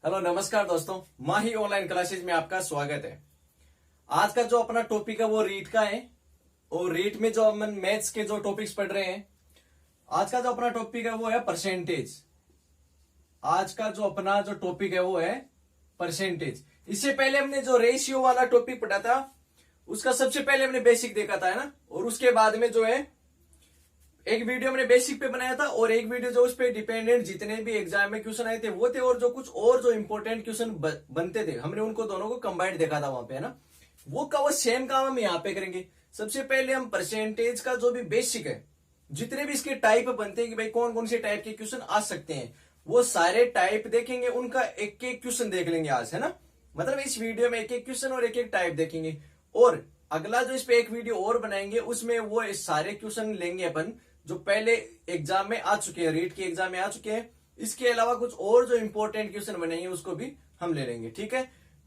Hello नमस्कार दोस्तों, माही online classes में आपका स्वागत है। आज का जो अपना टॉपिक है वो रीट का है और रीट में जो हम मैथ्स के जो टॉपिक्स पढ़ रहे हैं, आज का जो अपना टॉपिक है वो है परसेंटेज। आज का जो अपना जो टॉपिक है वो है परसेंटेज। इससे पहले हमने जो रेशियो वाला टॉपिक पढ़ा था उसका सबसे पहले हमने बेसिक देखा था, है ना। और उसके बाद में जो है एक वीडियो हमने बेसिक पे बनाया था और एक वीडियो जो उस पे डिपेंडेंट जितने भी एग्जाम में क्वेश्चन आए थे वो थे, और जो कुछ और जो इंपॉर्टेंट क्वेश्चन बनते थे हमने उनको दोनों को कंबाइंड देखा था वहां पे, है ना। वो का वो सेम काम हम यहाँ पे करेंगे। सबसे पहले हम परसेंटेज का जो भी बेसिक है, जितने भी इसके टाइप बनते हैं कि भाई कौन कौन से टाइप के क्वेश्चन आ सकते हैं, वो सारे टाइप देखेंगे, उनका एक एक क्वेश्चन देख लेंगे आज, है ना। मतलब इस वीडियो में एक एक क्वेश्चन और एक एक टाइप देखेंगे, और अगला जो इस पे एक वीडियो और बनाएंगे उसमें वो सारे क्वेश्चन लेंगे अपन जो पहले एग्जाम में आ चुके हैं, रीट के एग्जाम में आ चुके हैं। इसके अलावा कुछ और जो इंपॉर्टेंट क्वेश्चन बनेंगे उसको भी हम ले लेंगे, ठीक है।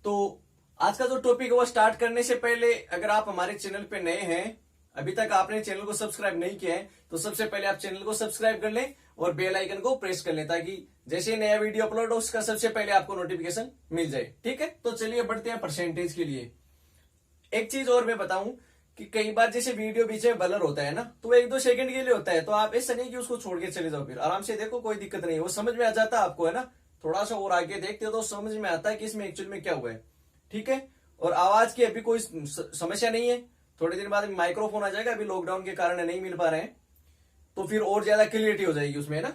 तो आज का जो टॉपिक है वो स्टार्ट करने से पहले अगर आप हमारे चैनल पे नए हैं, अभी तक आपने चैनल को सब्सक्राइब नहीं किया है, तो सबसे पहले आप चैनल को सब्सक्राइब कर लें और बेल आइकन को प्रेस कर लें ताकि जैसे ही नया वीडियो अपलोड हो उसका सबसे पहले आपको नोटिफिकेशन मिल जाए, ठीक है। तो चलिए बढ़ते हैं परसेंटेज के लिए। एक चीज और मैं बताऊं कि कई बार जैसे वीडियो बीच में ब्लर होता है ना, तो 1-2 सेकंड के लिए होता है, तो आप ऐसा नहीं कि उसको छोड़ के चले जाओ, फिर आराम से देखो, कोई दिक्कत नहीं है, वो समझ में आ जाता है आपको, है ना। थोड़ा सा और आगे देखते हो तो समझ में आता है कि इसमें एक्चुअल में क्या हुआ है, ठीक है। और आवाज की अभी कोई समस्या नहीं है, थोड़े दिन बाद माइक्रोफोन आ जाएगा, अभी लॉकडाउन के कारण नहीं मिल पा रहे हैं, तो फिर और ज्यादा क्लियरिटी हो जाएगी उसमें, ना।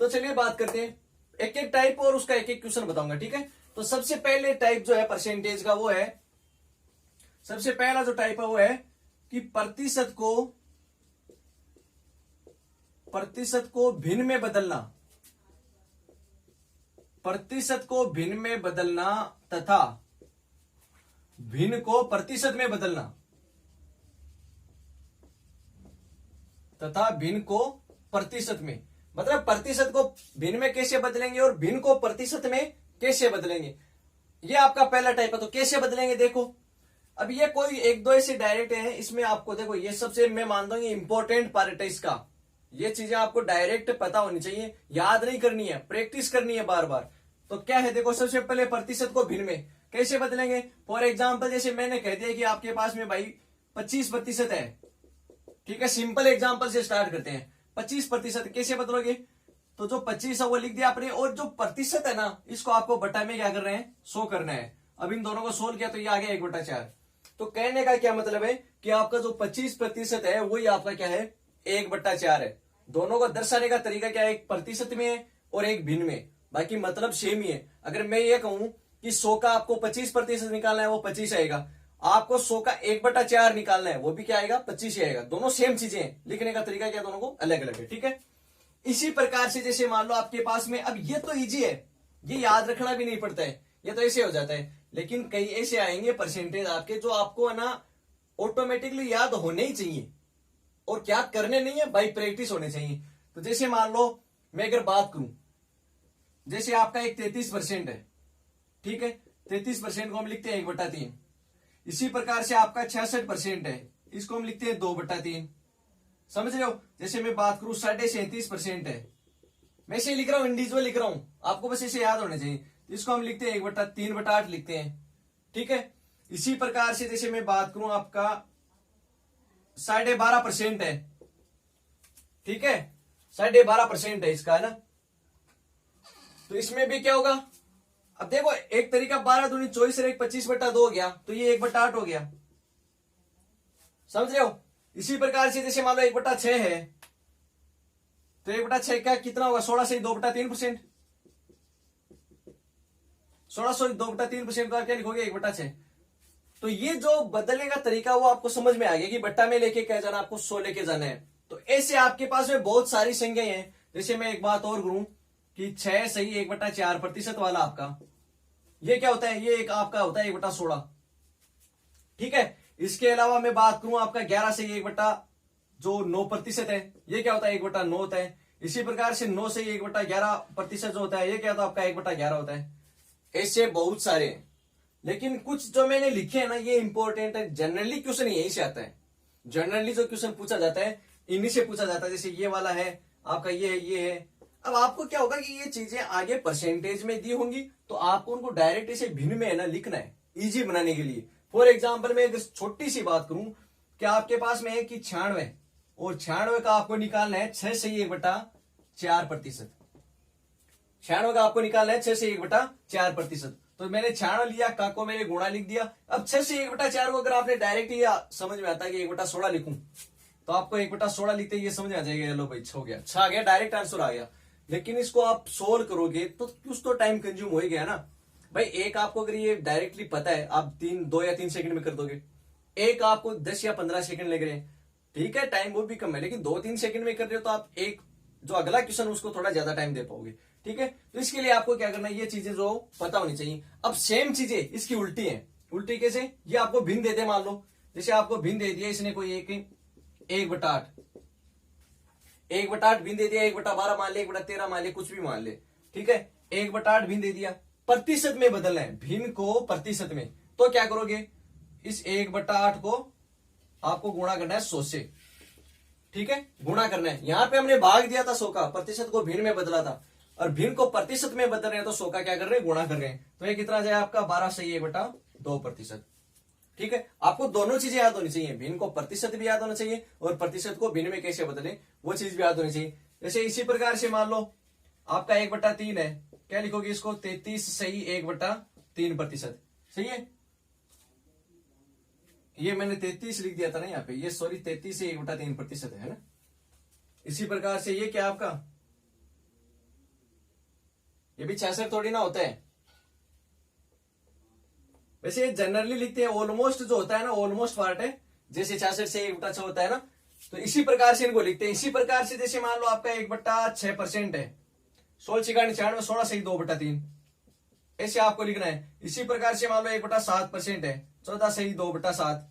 तो चलिए बात करते हैं एक एक टाइप और उसका एक एक क्वेश्चन बताऊंगा, ठीक है। तो सबसे पहले टाइप जो है परसेंटेज का वो है, सबसे पहला जो टाइप है वो है कि प्रतिशत को भिन्न में बदलना, प्रतिशत को भिन्न में बदलना तथा भिन्न को प्रतिशत में बदलना, तथा भिन्न को प्रतिशत में। मतलब प्रतिशत को भिन्न में कैसे बदलेंगे और भिन्न को प्रतिशत में कैसे बदलेंगे, ये आपका पहला टाइप है। तो कैसे बदलेंगे देखो, अब ये कोई 1-2 ऐसे डायरेक्ट है, इसमें आपको देखो ये सबसे मैं मानता हूं इंपॉर्टेंट पार्ट है इसका। ये चीजें आपको डायरेक्ट पता होनी चाहिए, याद नहीं करनी है, प्रैक्टिस करनी है बार बार। तो क्या है देखो, सबसे पहले प्रतिशत को भिन्न में कैसे बदलेंगे। फॉर एग्जाम्पल जैसे मैंने कह दिया कि आपके पास में भाई 25% है, ठीक है। सिंपल एग्जाम्पल से स्टार्ट करते हैं। 25% कैसे बदलोगे, तो जो 25 है वो लिख दिया आपने, और जो प्रतिशत है ना इसको आपको बटा में क्या कर रहे हैं, 100 करना है। अब इन दोनों को सोल्व किया तो ये आ गया 1/4। तो कहने का क्या मतलब है कि आपका जो 25% है वही आपका क्या है, 1/4 है। दोनों को दर्शाने का तरीका क्या है, एक प्रतिशत में है और एक भिन्न में, बाकी मतलब सेम ही है। अगर मैं ये कहूं कि 100 का आपको 25% निकालना है वो 25 आएगा, आपको 100 का 1/4 निकालना है वो भी क्या आएगा, 25 ही आएगा। दोनों सेम चीजें हैं, लिखने का तरीका क्या दोनों को अलग अलग है, ठीक है। इसी प्रकार से जैसे मान लो आपके पास में, अब ये तो इजी है, ये याद रखना भी नहीं पड़ता है, ये तो ऐसे हो जाता है। लेकिन कई ऐसे आएंगे परसेंटेज आपके जो आपको है ना ऑटोमेटिकली याद होने ही चाहिए, और क्या करने नहीं है भाई, प्रैक्टिस होने चाहिए। तो जैसे मान लो मैं अगर बात करूं, जैसे आपका एक 33% है, ठीक है। 33% को हम लिखते हैं 1/3। इसी प्रकार से आपका 66% है, इसको हम लिखते हैं 2/3। समझ रहे हो। जैसे मैं बात करूं 37.5% है, मैं इसे लिख रहा हूं, इंडिविजुअल लिख रहा हूं, आपको बस इसे याद होने चाहिए। इसको हम लिखते हैं 1/3/8 लिखते हैं, ठीक है। इसी प्रकार से जैसे मैं बात करूं आपका 12.5% है, ठीक है। 12.5% है इसका, है ना। तो इसमें भी क्या होगा, अब देखो एक तरीका 12 दूनी 24 और एक 25/2 हो गया, तो ये 1/8 हो गया, समझ रहे हो। इसी प्रकार से जैसे मान लो 1/6 है, तो 1/6 का कितना होगा, 16 से 2/3%, 16 से 2/3% का क्या लिखोगे, 1/6। तो ये जो बदलने का तरीका वो आपको समझ में आ गया कि बट्टा में लेके क्या जाना, आपको 100 लेके जाना है। तो ऐसे आपके पास में बहुत सारी संख्याएं हैं। जैसे मैं एक बात और करूं कि 6 सही 1/4% वाला आपका ये क्या होता है, ये एक आपका होता है 1/16, ठीक है। इसके अलावा मैं बात करूं आपका 11 सही 9% है, ये क्या होता है, 1/9 होता है। इसी प्रकार से 9 सही 1/11% जो होता है, ये क्या होता है आपका 1/11 होता है। ऐसे बहुत सारे हैं, लेकिन कुछ जो मैंने लिखे हैं ना ये इंपॉर्टेंट है। जनरली क्वेश्चन यही से आता है, जनरली जो क्वेश्चन पूछा जाता है इन्हीं से पूछा जाता है। जैसे ये वाला है आपका, ये है, ये है। अब आपको क्या होगा कि ये चीजें आगे परसेंटेज में दी होंगी, तो आपको उनको डायरेक्ट इसे भिन्न में है ना लिखना है इजी बनाने के लिए। फॉर एग्जाम्पल मैं अगर छोटी सी बात करूं कि आपके पास में है कि 96, और 96 का आपको निकालना है 6 से 1/4%। 96 का आपको निकालना है 6 से 1/4%। तो मैंने 96 लिया, का को मैंने गुणा लिख दिया। अब 6 से 1/4 को अगर आपने डायरेक्ट ये समझ में आता है कि 1/16 लिखूं, तो आपको 1/16 लिखते ये समझ आ जाएगा, चलो भाई हो गया, अच्छा आ गया, डायरेक्ट आंसर आ गया। लेकिन इसको आप सोल्व करोगे तो कुछ तो टाइम कंज्यूम हो ही गया ना भाई। एक आपको अगर ये डायरेक्टली पता है, आप 2 या 3 सेकंड में कर दोगे। एक आपको 10 या 15 सेकंड लग रहे हैं, ठीक है, टाइम वो भी कम है, लेकिन 2-3 सेकंड में कर रहे हो तो आप एक जो अगला क्वेश्चन उसको थोड़ा ज्यादा टाइम दे पाओगे, ठीक है। तो इसके लिए आपको क्या करना है, ये चीजें जो पता होनी चाहिए। अब सेम चीजें इसकी उल्टी है। उल्टी कैसे, ये आपको भिन्न दे दे, मान लो जैसे आपको भिन्न दे दिया इसने कोई 1/8 भिन्न दे दिया, 1/12 मान ले, 1/13 मान ले, कुछ भी मान ले, ठीक है। 1/8 भिन्न दे दिया, प्रतिशत में बदलना है भिन्न को प्रतिशत में। तो क्या करोगे, इस 1/8 को आपको गुणा करना है 100 से, ठीक है, गुणा करना है। यहां पे हमने भाग दिया था 100 का, प्रतिशत को भिन्न में बदला था, और भिन्न को प्रतिशत में बदल रहे हैं तो 100 का क्या कर रहे हैं, गुणा कर रहे हैं। तो ये कितना जाए आपका 12 से 1/2%, ठीक है। आपको दोनों चीजें याद होनी चाहिए, भिन्न को प्रतिशत भी याद होना चाहिए और प्रतिशत को भिन्न में कैसे बदले वो चीज भी याद होनी चाहिए। जैसे इसी प्रकार से मान लो आपका 1/3 है, क्या लिखोगे इसको, 33 सही 1/3%, सही है। ये मैंने 33 लिख दिया था ना यहाँ पे, ये सॉरी 33 से 1/3% है ना। इसी प्रकार से ये क्या आपका, ये भी 66 थोड़ी ना होता है। वैसे जनरली लिखते हैं ऑलमोस्ट, जो होता है ना ऑलमोस्ट पार्ट है, जैसे 66 से 1/6 होता है ना, तो इसी प्रकार से इनको लिखते हैं। इसी प्रकार से जैसे मान लो आपका 1/6% है, 16×96 16 सही 2/3, ऐसे आपको लिखना है। इसी प्रकार से मान लो 1/7% है, 14 सही 2/7,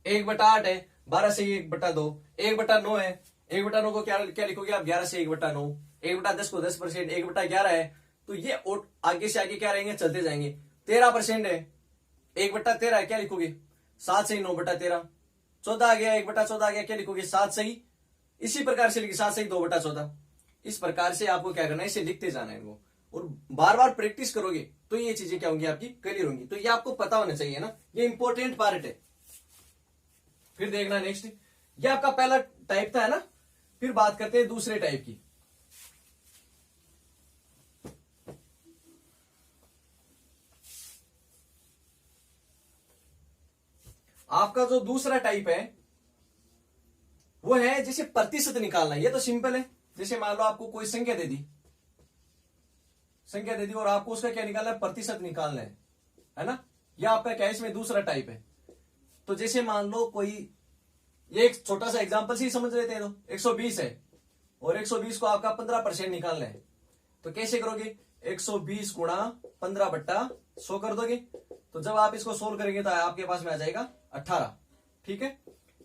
1/8 है, 12 सही 1/2, 1/9 है, 1/9 को क्या लिखोगे आप, 11 से 1/9, 1/10 को 10%, 1/11 है, तो ये आगे से आगे क्या रहेंगे, चलते जाएंगे। 13% है, 1/13 है, क्या लिखोगे, 7 सही 9/13, 14 आ गया, 1/14 आ गया, क्या लिखोगे, 7 सही, इसी प्रकार से लिखिए 7 सही 2/14। इस प्रकार से आपको क्या करना है, इसे लिखते जाना है इनको, और बार बार प्रैक्टिस करोगे तो ये चीजें क्या होंगी, आपकी क्लियर होंगी। तो ये आपको पता होना चाहिए ना, ये इंपॉर्टेंट पार्ट है। फिर देखना नेक्स्ट, ये आपका पहला टाइप था है ना। फिर बात करते हैं दूसरे टाइप की। आपका जो दूसरा टाइप है वो है जैसे प्रतिशत निकालना है। ये तो सिंपल है, जैसे मान लो आपको कोई संख्या दे दी और आपको उसका क्या निकालना है, प्रतिशत निकालना है ना। यह आपका क्या है, इसमें दूसरा टाइप है। तो जैसे मान लो कोई, ये एक छोटा सा एग्जांपल से ही समझ लेते हैं। तो 120 है और 120 को आपका 15% निकालना है, तो कैसे करोगे, 120 गुणा 15/100 कर दोगे। तो जब आप इसको सोल्व करेंगे तो आपके पास में आ जाएगा 18, ठीक है।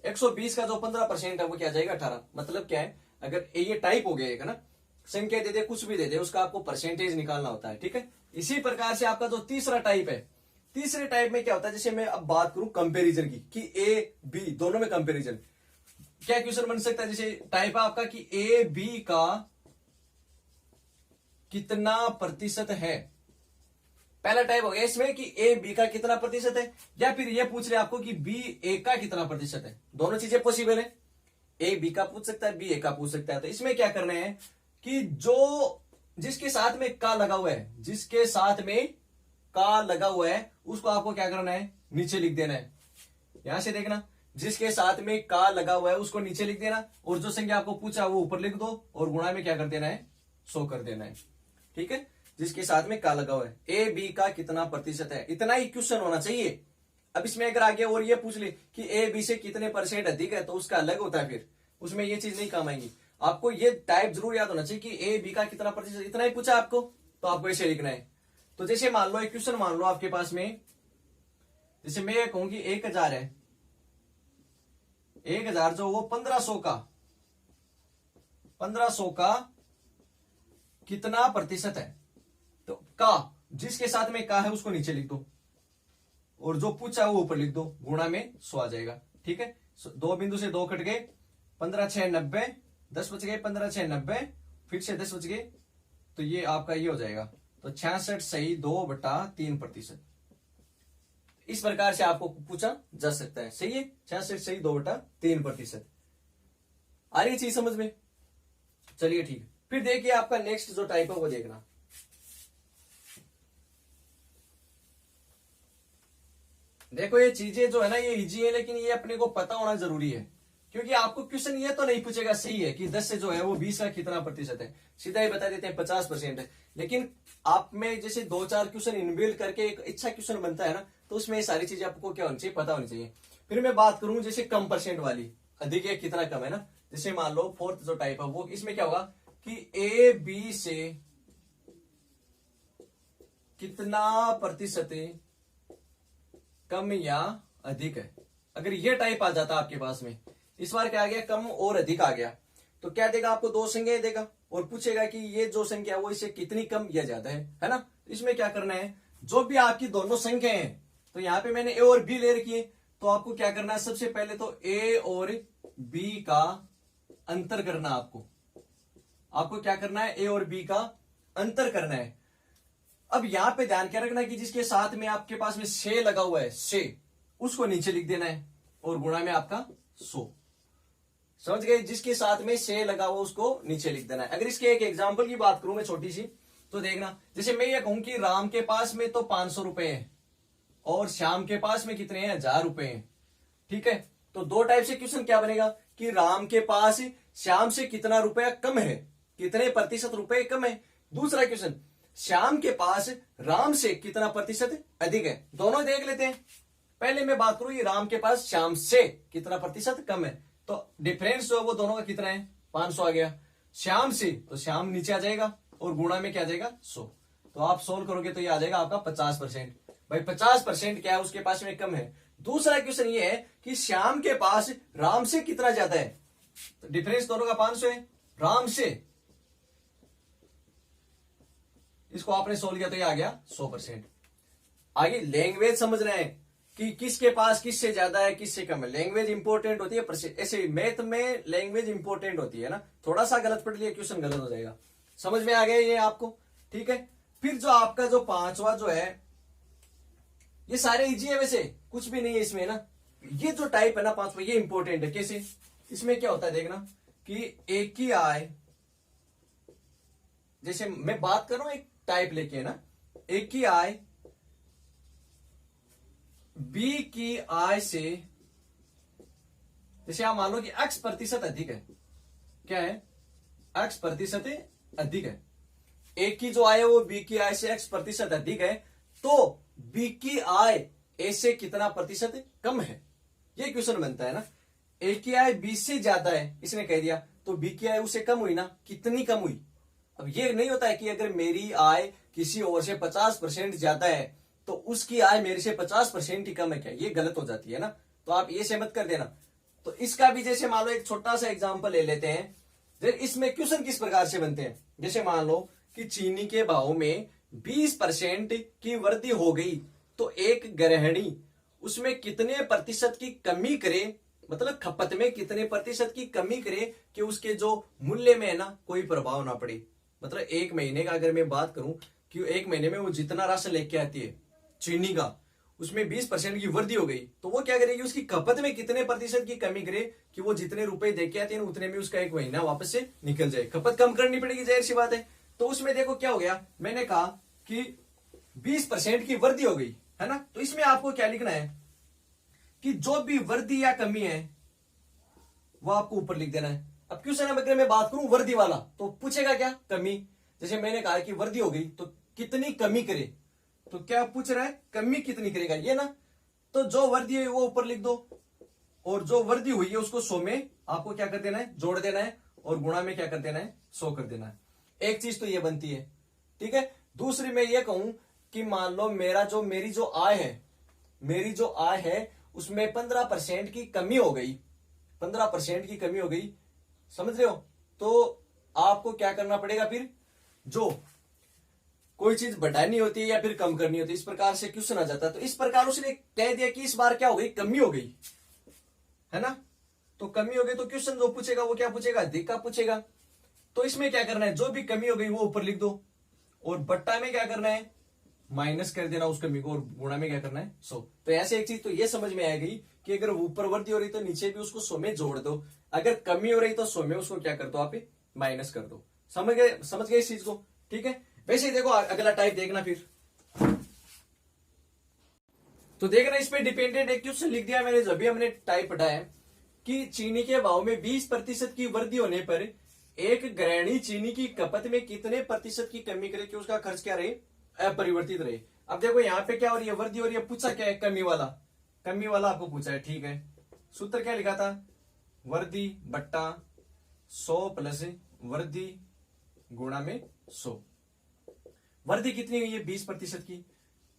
120 का जो 15% है वो क्या जाएगा, 18। मतलब क्या है, अगर ये टाइप हो गया है ना, संख्या दे दे कुछ भी दे दे, उसका आपको परसेंटेज निकालना होता है, ठीक है। इसी प्रकार से आपका जो तीसरा टाइप है, तीसरे टाइप में क्या होता है, जैसे मैं अब बात करूं कंपैरिजन की, कि ए बी दोनों में कंपैरिजन, क्या क्वेश्चन बन सकता है। जैसे टाइप है आपका कि ए बी का कितना प्रतिशत है। पहला टाइप हो गया इसमें कि ए बी का कितना प्रतिशत है, या फिर ये पूछ रहे आपको कि बी ए का कितना प्रतिशत है। दोनों चीजें पॉसिबल है, ए बी का पूछ सकता है, बी ए का पूछ सकता है। तो इसमें क्या करना है कि जो जिसके साथ में का लगा हुआ है, जिसके साथ में का लगा हुआ है उसको आपको क्या करना है, नीचे लिख देना है। यहां से देखना, जिसके साथ में का लगा हुआ है उसको नीचे लिख देना, और जो संख्या आपको पूछा वो ऊपर लिख दो, और गुणा में क्या कर देना है, 100 कर देना है, ठीक है। जिसके साथ में का लगा हुआ है, ए बी का कितना प्रतिशत है, इतना ही क्वेश्चन होना चाहिए। अब इसमें अगर आगे और ये पूछ ले कि ए बी से कितने % अधिक है, तो उसका अलग होता है, फिर उसमें ये चीज नहीं काम आएंगी। आपको ये टाइप जरूर याद होना चाहिए कि ए बी का कितना प्रतिशत, इतना ही पूछा आपको तो आपको ऐसे लिखना है। तो जैसे मान लो एक क्वेश्चन मान लो आपके पास में, जैसे मैं ये कहूं कि 1000 है, 1000 जो वो 1500 का कितना प्रतिशत है। तो का जिसके साथ में का है उसको नीचे लिख दो, और जो पूछा वो ऊपर लिख दो, गुणा में 100 आ जाएगा, ठीक है। 2 बिंदु से 2 कट गए, 15×6 = 90, 10 बच गए, 15×6 = 90, फिर से 10 बच गए, तो ये आपका ये हो जाएगा, तो 66 सही 2/3%। इस प्रकार से आपको पूछा जा सकता है। सही है, 66 सही 2/3%। आ रही चीज समझ में? चलिए ठीक। फिर देखिए आपका नेक्स्ट जो टाइप है वो देखना। देखो ये चीजें जो है ना ये इजी है, लेकिन ये अपने को पता होना जरूरी है, क्योंकि आपको क्वेश्चन ये तो नहीं पूछेगा सही है कि 10 से जो है वो 20 का कितना प्रतिशत है, सीधा ही बता देते हैं 50% है। लेकिन आप में जैसे 2-4 क्वेश्चन इनबिल्ड करके एक अच्छा क्वेश्चन बनता है ना, तो उसमें ये सारी चीजें आपको क्या होनी चाहिए, पता होनी चाहिए। फिर मैं बात करूं जैसे कम परसेंट वाली, अधिक है कितना कम है ना, जैसे मान लो फोर्थ जो टाइप है वो, इसमें क्या होगा कि ए बी से कितना प्रतिशत कम या अधिक है। अगर ये टाइप आ जाता आपके पास में, इस बार क्या आ गया, कम और अधिक आ गया, तो क्या देगा आपको, 2 संख्याएं देगा और पूछेगा कि ये जो संख्या है वो इससे कितनी कम या ज्यादा है ना। इसमें क्या करना है, जो भी आपकी दोनों संख्याएं हैं, तो यहाँ पे मैंने ए और बी ले रखी है, तो आपको क्या करना है, सबसे पहले तो ए और बी का अंतर करना। आपको क्या करना है, ए और बी का अंतर करना है। अब यहां पे ध्यान क्या रखना है कि जिसके साथ में आपके पास में से लगा हुआ है, से उसको नीचे लिख देना है और गुणा में आपका 100। समझ गए, जिसके साथ में से लगा हुआ उसको नीचे लिख देना है। अगर इसके एक एग्जांपल की बात करूं मैं छोटी सी, तो देखना, जैसे मैं ये कहूं कि राम के पास में तो 500 रुपए है और श्याम के पास में कितने हैं, 1000 रुपए हैं। ठीक है, तो 2 टाइप से क्वेश्चन क्या बनेगा कि राम के पास श्याम से कितना रुपया कम है, कितने प्रतिशत रुपए कम है। दूसरा क्वेश्चन, श्याम के पास राम से कितना प्रतिशत अधिक है। दोनों देख लेते हैं। पहले मैं बात करूं ये राम के पास श्याम से कितना प्रतिशत कम है, तो डिफरेंस जो है वो दोनों का कितना है, 500 आ गया। श्याम से तो श्याम नीचे आ जाएगा और गुणा में क्या आ जाएगा, 100। तो आप सोल्व करोगे तो ये आ जाएगा आपका 50%। भाई 50% क्या है, उसके पास में कम है। दूसरा क्वेश्चन ये है कि श्याम के पास राम से कितना ज्यादा है, तो डिफरेंस दोनों का 500 है राम से, इसको आपने सोल्व किया तो ये आ गया 100%। आगे लैंग्वेज समझना है कि किसके पास किससे ज्यादा है किससे कम है। लैंग्वेज इंपॉर्टेंट होती है, ऐसे मैथ में लैंग्वेज इंपॉर्टेंट होती है ना, थोड़ा सा गलत पढ़ लिया क्वेश्चन गलत हो जाएगा। समझ में आ गया ये आपको? ठीक है। फिर जो आपका जो 5वां जो है, ये सारे इजी है, वैसे कुछ भी नहीं है इसमें ना। ये जो टाइप है ना 5वां, ये इंपॉर्टेंट है। कैसे, इसमें क्या होता है देखना कि एक ही आय, जैसे मैं बात कर रहा हूं एक टाइप लेके ना, एक ही आय बी की आय से, जैसे आप मान लो कि x% अधिक है, क्या है, x% अधिक है। एक की जो आय है वो बी की आय से x% अधिक है, तो बी की आय ए से कितना प्रतिशत कम है, ये क्वेश्चन बनता है ना। ए की आय बी से ज्यादा है, इसने कह दिया, तो बी की आय उससे कम हुई ना, कितनी कम हुई। अब ये नहीं होता है कि अगर मेरी आय किसी और से 50% ज्यादा है तो उसकी आय मेरे से 50% ही कम है क्या, ये गलत हो जाती है ना। तो आप ये से मत कर देना। तो इसका भी जैसे मान लो एक छोटा सा एग्जांपल ले लेते हैं। इसमें क्वेश्चन किस प्रकार से बनते हैं, जैसे मान लो कि चीनी के भाव में 20% की वृद्धि हो गई, तो एक गृहिणी उसमें कितने प्रतिशत की कमी करे, मतलब खपत में कितने प्रतिशत की कमी करे कि उसके जो मूल्य में है ना कोई प्रभाव ना पड़े। मतलब एक महीने का अगर मैं बात करूं कि एक महीने में वो जितना राशन लेके आती है चीनी का, उसमें 20% की वृद्धि हो गई, तो वो क्या करेगी, उसकी खपत में कितने प्रतिशत की कमी करे कि वो जितने रुपए देके आती है उतने में उसका एक महीना वापस से निकल जाए। खपत कम करनी पड़ेगी, जाहिर सी बात है। तो उसमें देखो क्या हो गया, मैंने कहा कि 20% की वृद्धि हो गई है ना, तो इसमें आपको क्या लिखना है कि जो भी वृद्धि या कमी है वो आपको ऊपर लिख देना है। अब क्वेश्चन अगर मैं बात करूं वृद्धि वाला, तो पूछेगा क्या, कमी। जैसे मैंने कहा कि वृद्धि हो गई तो कितनी कमी करे, तो क्या पूछ रहा है, कमी कितनी करेगा ये ना। तो जो वृद्धि है वो ऊपर लिख दो और जो वृद्धि हुई है उसको 100 में आपको क्या कर देना है, जोड़ देना है और गुणा में क्या कर देना है, 100 कर देना है। एक चीज तो ये बनती है, ठीक है। दूसरी मैं ये कहूं कि मान लो मेरी जो आय है उसमें 15% की कमी हो गई, 15% की कमी हो गई, समझ रहे हो। तो आपको क्या करना पड़ेगा, फिर जो कोई चीज बढ़ानी होती है या फिर कम करनी होती है, इस प्रकार से क्वेश्चन आ जाता है। तो इस प्रकार उसने कह दिया कि इस बार क्या हो गई, कमी हो गई है ना। तो कमी हो गई तो क्वेश्चन जो पूछेगा वो क्या पूछेगा, अधिक का पूछेगा। तो इसमें क्या करना है, जो भी कमी हो गई वो ऊपर लिख दो, और बट्टा में क्या करना है, माइनस कर देना उस कमी को, और गुणा में क्या करना है 100। तो ऐसे एक चीज तो ये समझ में आ गई कि अगर ऊपर वृद्धि हो रही तो नीचे भी उसको 100 में जोड़ दो, अगर कमी हो रही तो 100 में उसको क्या कर दो, आप माइनस कर दो। समझ गए इस चीज को, ठीक है। वैसे ही देखो अगला टाइप देखना फिर, तो देखना इस पे डिपेंडेंट एक क्वेश्चन लिख दिया मैंने, जब भी हमने टाइप पढ़ाया कि चीनी के भाव में 20% की वृद्धि होने पर एक गृहिणी चीनी की खपत में कितने प्रतिशत की कमी करे कि उसका खर्च क्या रहे, अपरिवर्तित रहे। अब देखो यहाँ पे क्या हो रही है, वृद्धि हो रही है, पूछा क्या है, कमी वाला आपको पूछा है, ठीक है। सूत्र क्या लिखा था, वृद्धि बट्टा 100 प्लस वृद्धि गुणा में 100। वृद्धि कितनी हुई है, 20% की,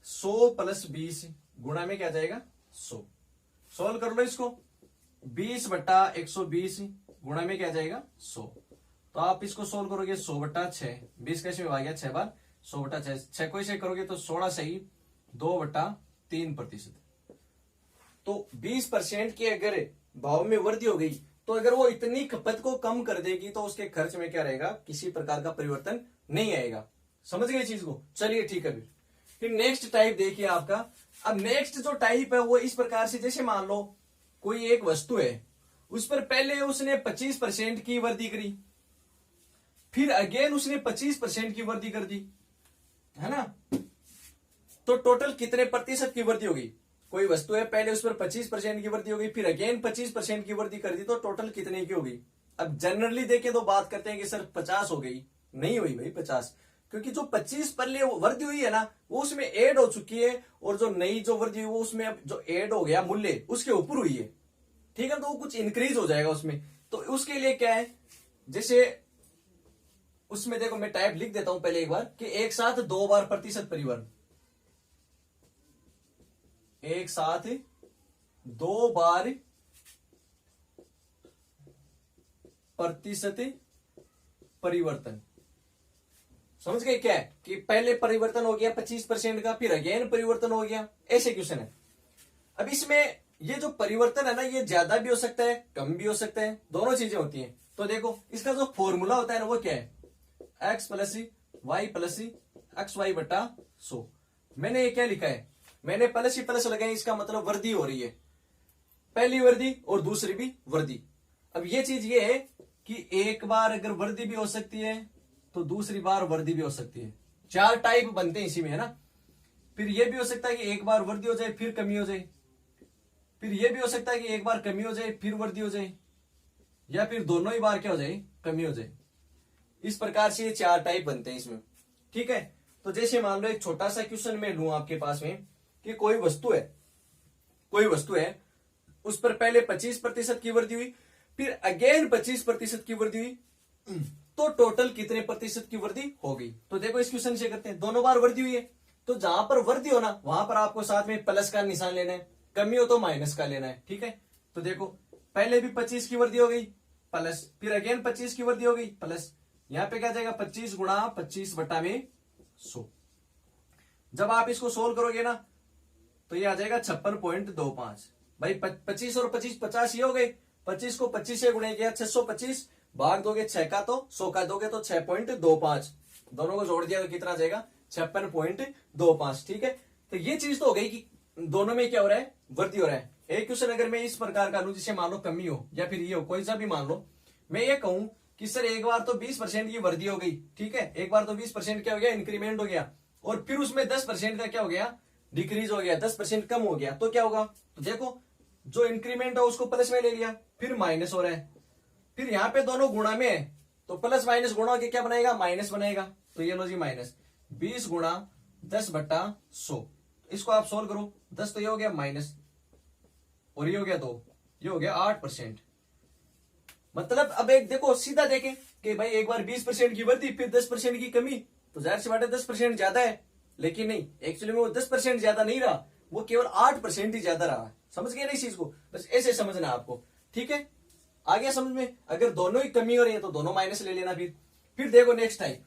100 प्लस 20 गुणा में क्या जाएगा 100। सोल्व कर लो इसको, 20 बट्टा 120 गुणा में क्या जाएगा 100। तो आप इसको सोल्व करोगे 100 बट्टा 6, 20 कैसे में आ गया 6 बार, 100 बट्टा 6 को इसे करोगे तो 16 सही 2 बट्टा 3%। तो 20% के अगर भाव में वृद्धि हो गई तो अगर वो इतनी खपत को कम कर देगी तो उसके खर्च में क्या रहेगा, किसी प्रकार का परिवर्तन नहीं आएगा। समझ गए चीज को, चलिए ठीक है। फिर नेक्स्ट टाइप देखिए आपका। अब नेक्स्ट जो टाइप है वो इस प्रकार से, जैसे मान लो कोई एक वस्तु है, उस पर पहले उसने 25% की वृद्धि करी, फिर अगेन उसने 25% की वृद्धि कर दी, है ना। तो टोटल कितने प्रतिशत की वृद्धि होगी, कोई वस्तु है पहले उस पर 25% की वृद्धि होगी, फिर अगेन 25% की वृद्धि कर दी, तो टोटल कितने की होगी। अब जनरली देखें तो बात करते हैं कि सर 50 हो गई, नहीं हुई भाई 50, क्योंकि जो 25 पहले वृद्धि हुई है ना वो उसमें ऐड हो चुकी है, और जो नई जो वृद्धि हुई वो उसमें जो ऐड हो गया मूल्य उसके ऊपर हुई है, ठीक है। तो वो कुछ इंक्रीज हो जाएगा उसमें। तो उसके लिए क्या है, जैसे उसमें देखो मैं टाइप लिख देता हूं पहले एक बार, कि एक साथ 2 बार प्रतिशत परिवर्तन, एक साथ 2 बार प्रतिशत परिवर्तन। समझ गए क्या है, कि पहले परिवर्तन हो गया 25% का, फिर अगेन परिवर्तन हो गया, ऐसे क्वेश्चन है। अब इसमें ये जो परिवर्तन है ना, ये ज्यादा भी हो सकता है कम भी हो सकता है, दोनों चीजें होती हैं। तो देखो इसका जो फॉर्मूला होता है ना वो क्या है, x plus Y plus X Y बटा 100। मैंने ये क्या लिखा है, मैंने प्लस ही प्लस लगाई, इसका मतलब वृद्धि हो रही है, पहली वृद्धि और दूसरी भी वृद्धि। अब ये चीज ये है कि एक बार अगर वृद्धि भी हो सकती है तो दूसरी बार वृद्धि भी हो सकती है, 4 टाइप बनते हैं इसी में, है ना। फिर यह भी हो सकता है कि एक बार वृद्धि हो जाए फिर कमी हो जाए, फिर यह भी हो सकता है कि एक बार कमी हो जाए फिर वृद्धि हो जाए, या फिर दोनों ही बार क्या हो जाए, कमी हो जाए। इस प्रकार से ये 4 टाइप बनते हैं इसमें, ठीक है। तो जैसे मान लो एक छोटा सा क्वेश्चन मैं लूं आपके पास में, कि कोई वस्तु है उस पर पहले 25% की वृद्धि हुई, फिर अगेन 25% की वृद्धि हुई, तो टोटल कितने प्रतिशत की वृद्धि हो गई। तो देखो इस क्वेश्चन से करते हैं, दोनों बार वृद्धि हुई है, तो जहां पर वृद्धि हो ना वहां पर आपको साथ में प्लस का निशान लेना है, कमी हो तो माइनस का लेना है, ठीक है। तो देखो पहले भी 25 की वृद्धि हो गई प्लस, फिर अगेन 25 की वृद्धि हो गई प्लस, यहां पे क्या जाएगा 25 गुणा 25 बटा में 100। जब आप इसको सोल्व करोगे ना तो ये आ जाएगा 56.25। भाई 25 और 25 50 ही हो गए, 25 को 25 से गुणे किया 625, भाग दोगे 6 का तो 100 का दोगे तो 6.25, दोनों को जोड़ दिया तो कितना जाएगा 56.25, ठीक है। तो ये चीज तो हो गई कि दोनों में क्या हो रहा है, वृद्धि हो रहा है। एक क्वेश्चन अगर मैं इस प्रकार का लूं, जिसे मान लो कमी हो या फिर ये हो, कोई सा भी मान लो, मैं ये कहूं कि सर एक बार तो 20% की वृद्धि हो गई, ठीक है, एक बार तो 20% क्या हो गया, इंक्रीमेंट हो गया, और फिर उसमें 10% का क्या हो गया, डिक्रीज हो गया, 10% कम हो गया, तो क्या होगा। तो देखो जो इंक्रीमेंट है उसको प्लस में ले लिया, फिर माइनस हो रहा है, फिर यहाँ पे दोनों गुणा में है तो प्लस माइनस गुणा के क्या बनाएगा, माइनस बनेगा। तो ये लो जी माइनस 20 गुणा 10 बट्टा 100, इसको आप सोल्व करो, 10 तो ये हो गया माइनस, और ये हो गया 2, ये हो गया 8%। मतलब अब एक देखो सीधा देखें कि भाई एक बार 20% की वृद्धि फिर 10% की कमी, तो जाहिर सी बात है 10% ज्यादा है, लेकिन नहीं, एक्चुअली में वो 10% ज्यादा नहीं रहा, वो केवल 8% ही ज्यादा रहा। समझ गए ना इस चीज को, बस ऐसे समझना आपको, ठीक है। आ गया समझ में, अगर दोनों ही कमी हो रही है तो दोनों माइनस ले लेना। फिर देखो नेक्स्ट टाइप,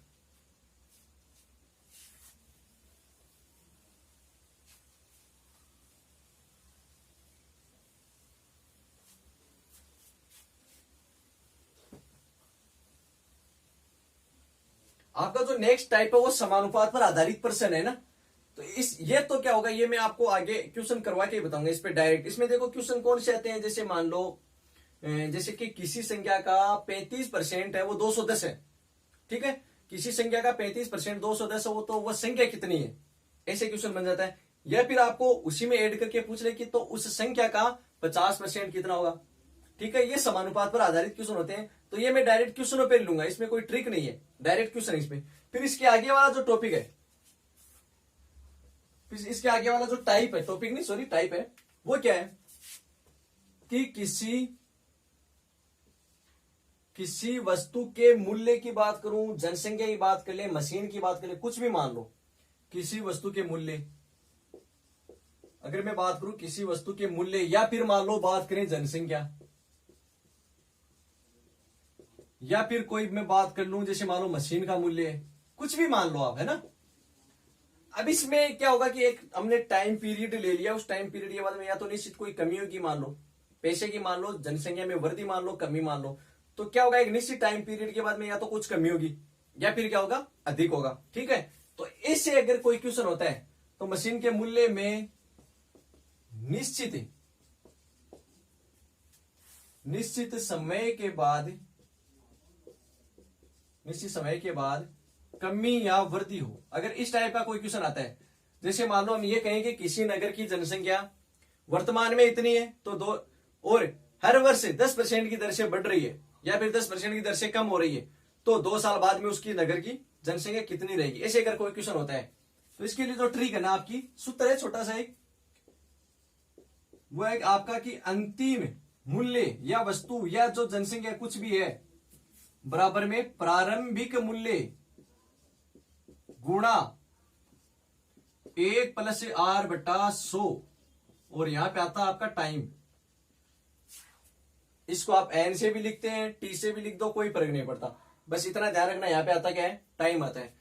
आपका जो नेक्स्ट टाइप है वो समानुपात पर आधारित प्रश्न है ना। तो इस ये तो क्या होगा, ये मैं आपको आगे क्वेश्चन करवा के बताऊंगा इस पे डायरेक्ट। इसमें देखो क्वेश्चन कौन से आते हैं, जैसे मान लो जैसे कि किसी संख्या का 35% है वो 210 है, ठीक है। किसी संख्या का 35% 210 है, वो तो वह संख्या कितनी है, ऐसे क्वेश्चन बन जाता है। या फिर आपको उसी में ऐड करके पूछ ले कि तो उस संख्या का 50% कितना होगा, ठीक है। ये समानुपात पर आधारित क्वेश्चन होते हैं। तो ये मैं डायरेक्ट क्वेश्चनों पे लूंगा, इसमें कोई ट्रिक नहीं है, डायरेक्ट क्वेश्चन इसमें। फिर इसके आगे वाला जो टॉपिक है, फिर इसके आगे वाला जो टाइप है, टॉपिक नहीं सॉरी टाइप है, वो क्या है कि किसी वस्तु के मूल्य की बात करूं, जनसंख्या की बात कर ले, मशीन की बात कर ले, कुछ भी मान लो, किसी वस्तु के मूल्य, अगर मैं बात करूं किसी वस्तु के मूल्य, या फिर मान लो बात करें जनसंख्या, या फिर कोई मैं बात कर लूं जैसे मान लो मशीन का मूल्य है, कुछ भी मान लो आप, है ना। अब इसमें क्या होगा कि एक हमने टाइम पीरियड ले लिया, उस टाइम पीरियड के बाद में या तो निश्चित कोई कमी होगी, मान लो पैसे की, मान लो जनसंख्या में वृद्धि, मान लो कमी, मान लो, तो क्या होगा एक निश्चित टाइम पीरियड के बाद में या तो कुछ कमी होगी या फिर क्या होगा अधिक होगा, ठीक है। तो इससे अगर कोई क्वेश्चन होता है तो मशीन के मूल्य में निश्चित समय के बाद कमी या वृद्धि हो, अगर इस टाइप का कोई क्वेश्चन आता है, जैसे मान लो हम ये कहें कि किसी नगर की जनसंख्या वर्तमान में इतनी है, तो और हर वर्ष 10% की दर से बढ़ रही है या फिर 10% की दर से कम हो रही है, तो 2 साल बाद में उसकी नगर की जनसंख्या कितनी रहेगी, ऐसे अगर कोई क्वेश्चन होता है तो इसके लिए जो ट्रिक है ना, आपकी सूत्र है छोटा सा एक, वो है आपका कि अंतिम मूल्य या वस्तु या जो जनसंख्या कुछ भी है बराबर में प्रारंभिक मूल्य गुणा 1 + r/100, और यहां पे आता है आपका टाइम। इसको आप एन से भी लिखते हैं, टी से भी लिख दो, कोई फर्क नहीं पड़ता, बस इतना ध्यान रखना यहां पे आता क्या है, टाइम आता है।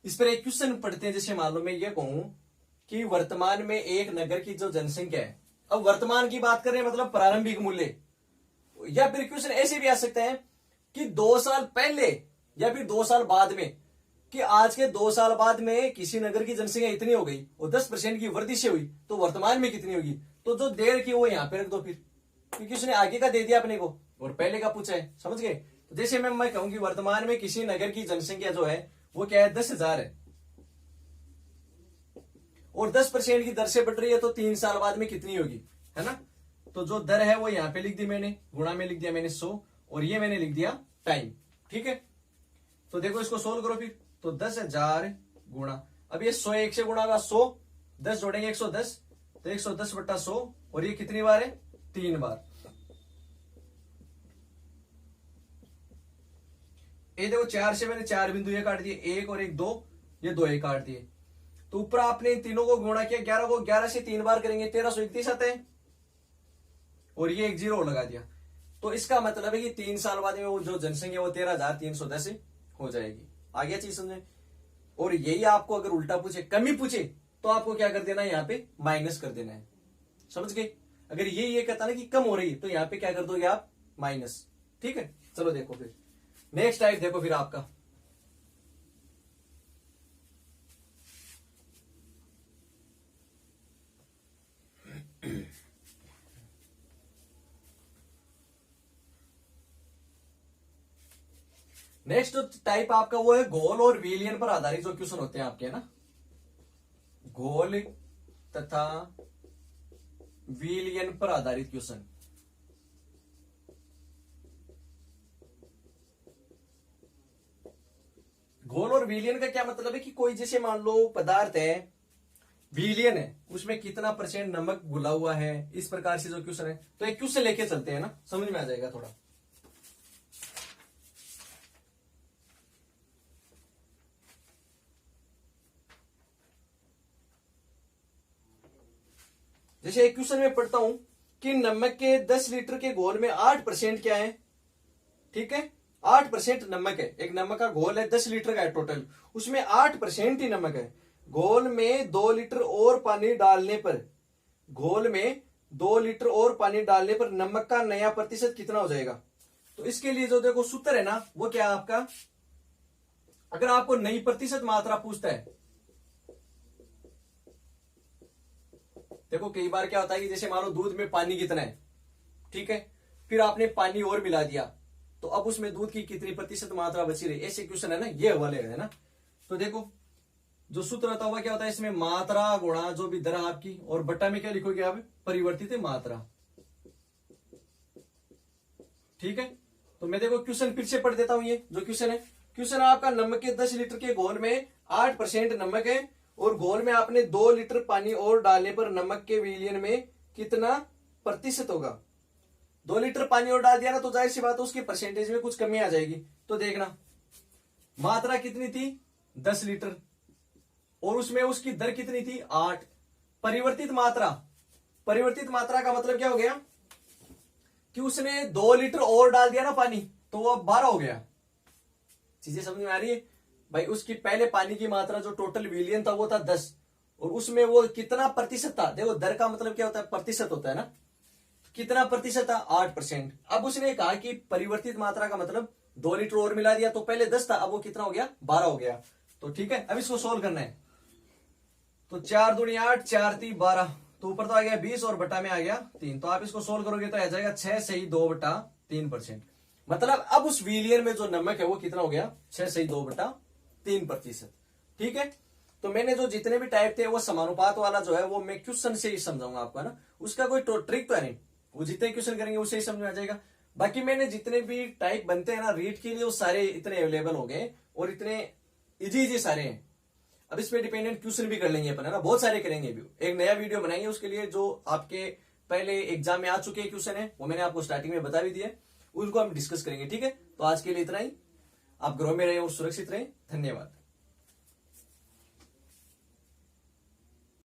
इस पर एक क्वेश्चन पढ़ते हैं, जैसे मान लो मैं ये कहूं कि वर्तमान में एक नगर की जो जनसंख्या है, अब वर्तमान की बात करें मतलब प्रारंभिक मूल्य, या फिर क्वेश्चन ऐसे भी आ सकते हैं कि 2 साल पहले या फिर 2 साल बाद में, कि आज के 2 साल बाद में किसी नगर की जनसंख्या इतनी हो गई और 10% की वृद्धि से हुई, तो वर्तमान में कितनी होगी, तो जो देर की वो यहां पे रख दो फिर, क्योंकि उसने आगे का दे दिया अपने को और पहले का पूछा है, समझ गए। तो जैसे मैं कहूं कि वर्तमान में किसी नगर की जनसंख्या जो है वो क्या है 10,000 है, और 10% की दर से बढ़ रही है, तो 3 साल बाद में कितनी होगी, है ना। तो जो दर है वो यहां पे लिख दी मैंने, गुणा में लिख दिया मैंने 100, और ये मैंने लिख दिया टाइम, ठीक है। तो देखो इसको सोल्व करो फिर, तो 10,000 गुणा, अब ये 100 1 से गुणा होगा 100, 10 जोड़ेंगे 110, तो 110/100, और ये कितनी बार है 3 बार। ये देखो 4 से मैंने 4 बिंदु ये काट दिए, 1 और 1 2, ये 2 ये काट दिए, तो ऊपर आपने इन तीनों को गुणा किया, 11 को 11 से 3 बार करेंगे 1331 आते हैं, और ये 1 0 लगा दिया। तो इसका मतलब है कि 3 साल बाद में वो जो जनसंख्या वो 13,310 हो जाएगी। आगे चीज समझे। और यही आपको अगर उल्टा पूछे, कमी पूछे, तो आपको क्या कर देना है, यहाँ पे माइनस कर देना है, समझ गए। अगर ये कहता ना कि कम हो रही है, तो यहाँ पे क्या कर दोगे आप माइनस, ठीक है। चलो देखो फिर नेक्स्ट टाइप, देखो फिर आपका नेक्स्ट जो टाइप आपका वो है गोल और विलियन पर आधारित जो क्वेश्चन होते हैं आपके, है ना। गोल तथा विलियन पर आधारित क्वेश्चन। गोल और विलियन का क्या मतलब है कि कोई जैसे मान लो पदार्थ है, विलियन है, उसमें कितना % नमक घुला हुआ है, इस प्रकार से जो क्वेश्चन है, तो एक क्वेश्चन लेके चलते हैं ना, समझ में आ जाएगा थोड़ा। जैसे एक क्वेश्चन में पढ़ता हूं कि नमक के 10 लीटर के घोल में 8% क्या है, ठीक है, 8% नमक है। एक नमक का घोल है 10 लीटर का है टोटल, उसमें 8% ही नमक है। घोल में 2 लीटर और पानी डालने पर, घोल में 2 लीटर और पानी डालने पर नमक का नया प्रतिशत कितना हो जाएगा। तो इसके लिए जो देखो सूत्र है ना, वो क्या है आपका अगर आपको नई प्रतिशत मात्रा पूछता है, देखो कई बार क्या होता है कि जैसे मान लो दूध में पानी कितना है, ठीक है, फिर आपने पानी और मिला दिया, तो अब उसमें दूध की कितनी प्रतिशत मात्रा बची रही, ऐसे क्वेश्चन है ना, ये वाले है ना। तो देखो जो सूत्र होता हुआ क्या होता है इसमें, मात्रा गुणा जो भी दर आपकी, और बट्टा में क्या लिखोगे आप, परिवर्तित मात्रा, ठीक है। तो मैं देखो क्वेश्चन फिर से पढ़ देता हूं, ये जो क्वेश्चन है, क्वेश्चन आपका नमक के 10 लीटर के घोल में 8% नमक है और घोल में आपने 2 लीटर पानी और डालने पर नमक के विलयन में कितना प्रतिशत होगा। 2 लीटर पानी और डाल दिया ना, तो जाहिर सी बात है उसकी परसेंटेज में कुछ कमी आ जाएगी। तो देखना मात्रा कितनी थी 10 लीटर और उसमें उसकी दर कितनी थी 8। परिवर्तित मात्रा, परिवर्तित मात्रा का मतलब क्या हो गया कि उसने 2 लीटर और डाल दिया ना पानी, तो वो 12 हो गया। चीजें समझ में आ रही है भाई। उसकी पहले पानी की मात्रा जो टोटल विलियन था वो था 10 और उसमें वो कितना प्रतिशत था, देखो दर का मतलब क्या होता है, प्रतिशत होता है ना, कितना प्रतिशत था 8%। अब उसने कहा कि परिवर्तित मात्रा का मतलब 2 लीटर और मिला दिया, तो पहले 10 था, अब वो कितना हो गया 12 हो गया। तो ठीक है, अब इसको सोल्व करना है। तो 4 दूनी 8, 4 3 12, तो ऊपर तो आ गया 20 और बटा में आ गया 3। तो आप इसको सोल्व करोगे तो आ जाएगा 6 सही 2/3%। मतलब अब उस विलियन में जो नमक है वो कितना हो गया 6 सही 2/3%। ठीक है, तो मैंने जो जितने भी टाइप थे वो समानुपात वाला जो है वो मैं क्वेश्चन से ही समझाऊंगा आपको, है ना, उसका कोई ट्रिक तो है नहीं, वो जितने क्वेश्चन करेंगे उससे ही समझ में आ जाएगा। बाकी मैंने जितने भी टाइप बनते हैं ना रीट के लिए वो सारे इतने अवेलेबल हो गए और इतने इजी सारे हैं। अब इस पे डिपेंडेंट क्वेश्चन भी कर लेंगे अपन, है ना, बहुत सारे करेंगे भी। एक नया वीडियो बनाएंगे उसके लिए, जो आपके पहले एग्जाम में आ चुके हैं क्वेश्चन है वो मैंने आपको स्टार्टिंग में बता भी दिया, उनको हम डिस्कस करेंगे। ठीक है, तो आज के लिए इतना ही। आप गृह में रहे और सुरक्षित रहें। धन्यवाद।